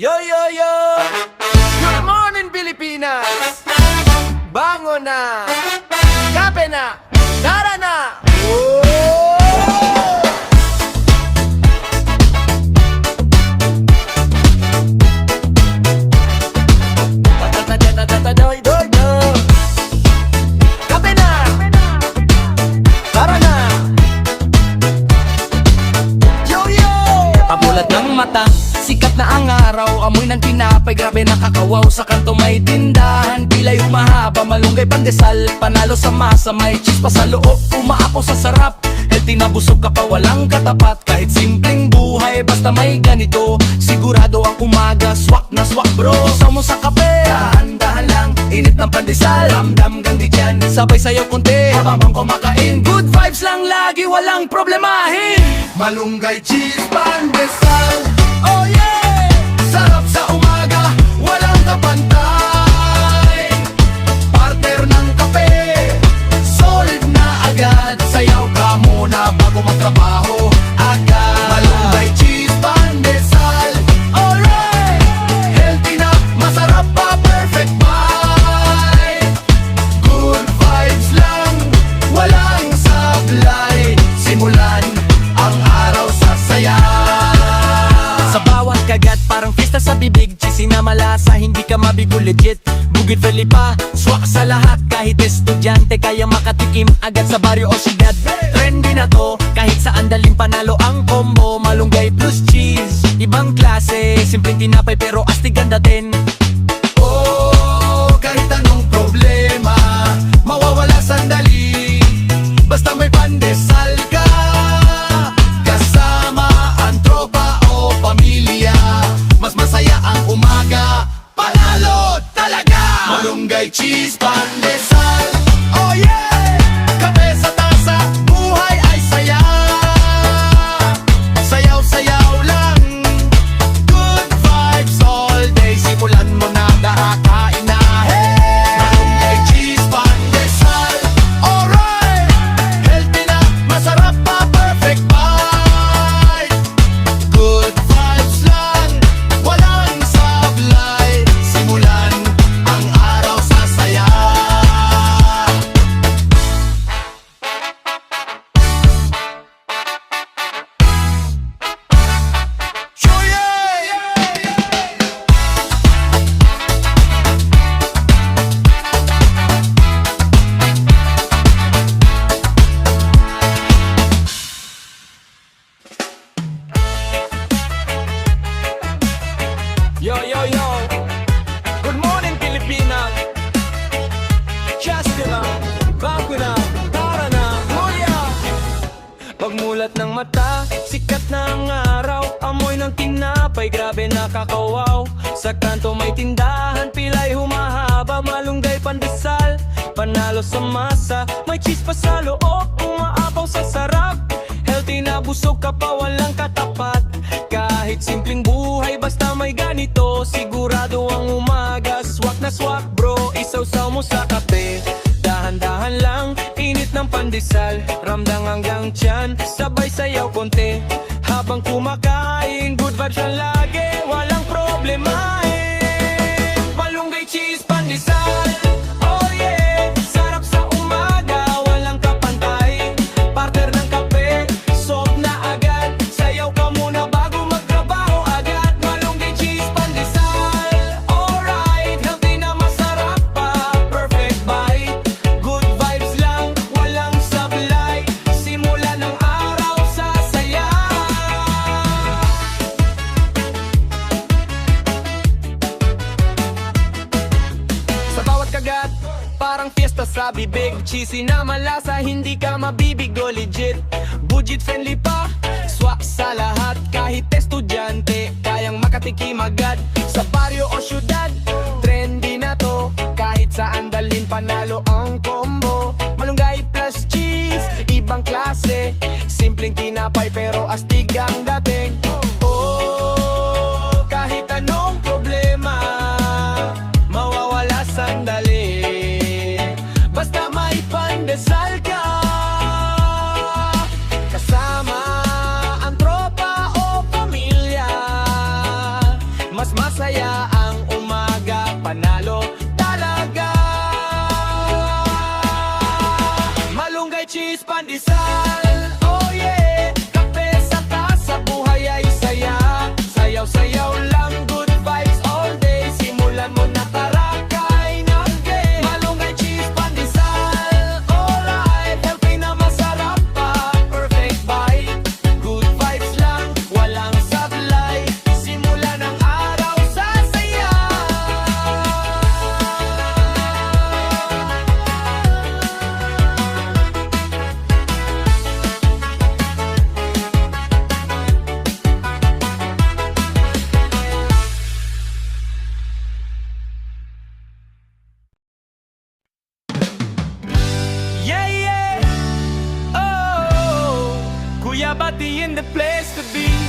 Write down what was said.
Yo, yo, yo! Good morning, Pilipinas! Bango na! Kape na! Tara na! Kape na! Tara na! Yo, yo! Pamulat ng mata, sikat na ang araw, amoy ng tinapay, grabe nakakawaw. Sa kanto may tindahan, pilay humahaba, malunggay pandesal, panalo sa masa, may cheese pa sa loob, umaapaw sa sarap. Healthy na busog ka pa, walang katapat, kahit simpleng buhay, basta may ganito, sigurado ang umaga, swak na swak bro. Isaw mo sa kape, dahan-dahan lang, init ng pandesal, ramdam gandi dyan, sabay sayo konti, habang kumakain, good vibes lang lagi, walang problemahin. Malunggay, cheese, pandesal. Oh yeah! Sarap sa umaga, walang kapantay. Partner ng kape, solid na agad. Sayaw ka muna bago magtrabaho agad. Malunggay, cheese, pandesal. Alright! Healthy na, masarap pa, perfect bite. Good vibes lang, walang sablay. Simulan ang araw sa saya. Sa bawat kagat, parang fiesta sa bibig, cheesy na malasa, hindi ka mabigo legit. Bukid Valley pa, swak sa lahat, kahit estudyante kaya makatikim agad sa baryo o siyudad. Trendy na to, kahit saan daling panalo ang combo, malunggay plus cheese, ibang klase, simpleng tinapay pero astig ang datin. Oh, kahit anong problema, mawawala sandali. Basta may pandesal ka, kasama ang tropa o pamilya, mas masaya ang umaga, panalo talaga. Malunggay, cheese, pandesal. Oh yeah! Kape sa tasa, buhay ay saya. Sayaw-sayaw lang, good vibes all day. Simulan mo na, kakain na. Hey! Malunggay, cheese, pandesal. Alright! Healthy na, masarap pa, perfect bite. Good vibes lang, walang sablay. Simulan ang araw sa saya. Yo, yo, yo! Good morning, Pilipinas! Just na, bago na, tara na, huya! Pagmulat ng mata, sikat na ang araw, amoy ng tinapay, grabe nakakawaw. Sa kanto may tindahan, pilay humahaba, malunggay pandesal, panalo sa masa, may cheese pa sa loob, umaapaw sa sarap. Healthy na busog ka pa, walang katapat, kahit simpleng buhay, basta may ganito, sigurado ang umaga, swak na swak bro. Isaw-saw mo sa kape, dahan-dahan lang, init ng pandesal, ramdang hanggang tiyan, sabay sayaw konti, habang kumakain, good vibes lang lagi, walang problemahin. Malunggay, cheese, pandesal. Oh yeah! Sarap sa umaga, walang kapantay, partner ng kape, soft na agad, sayaw ka muna bago magtrabaho agad. Malunggay, cheese, pandesal. Alright, healthy na masarap pa, perfect bite. Good vibes lang, walang sablay, simula ng araw sa saya. Sa bawat kagat, parang fiesta sa bibig, cheesy na malasa, hindi ka mabibigo legit. Budget friendly pa, swak sa lahat, kahit estudyante kayang makatikim agad. Sa baryo o syudad, trendy na to, kahit saan dalhin panalo ang combo. Malunggay plus cheese, ibang klase, simpleng tinapay pero astig ang dating. Oh, kahit anong problema, mawawala sandali, basta may pandesal ka, kasama ang tropa o pamilya, mas Pandesal, oh yeah. Kape sa tasa, buhay ay saya. Sayaw-sayaw lang, good vibes all day. Simulan mo na tarakay ng game. Malunggay, cheese, pandesal, alright. Healthy na masarap pa, perfect bite. Good vibes lang, walang sablay. Simulan ng araw sa saya. Yeah, yeah. Oh, Kuya Bati in the place to be.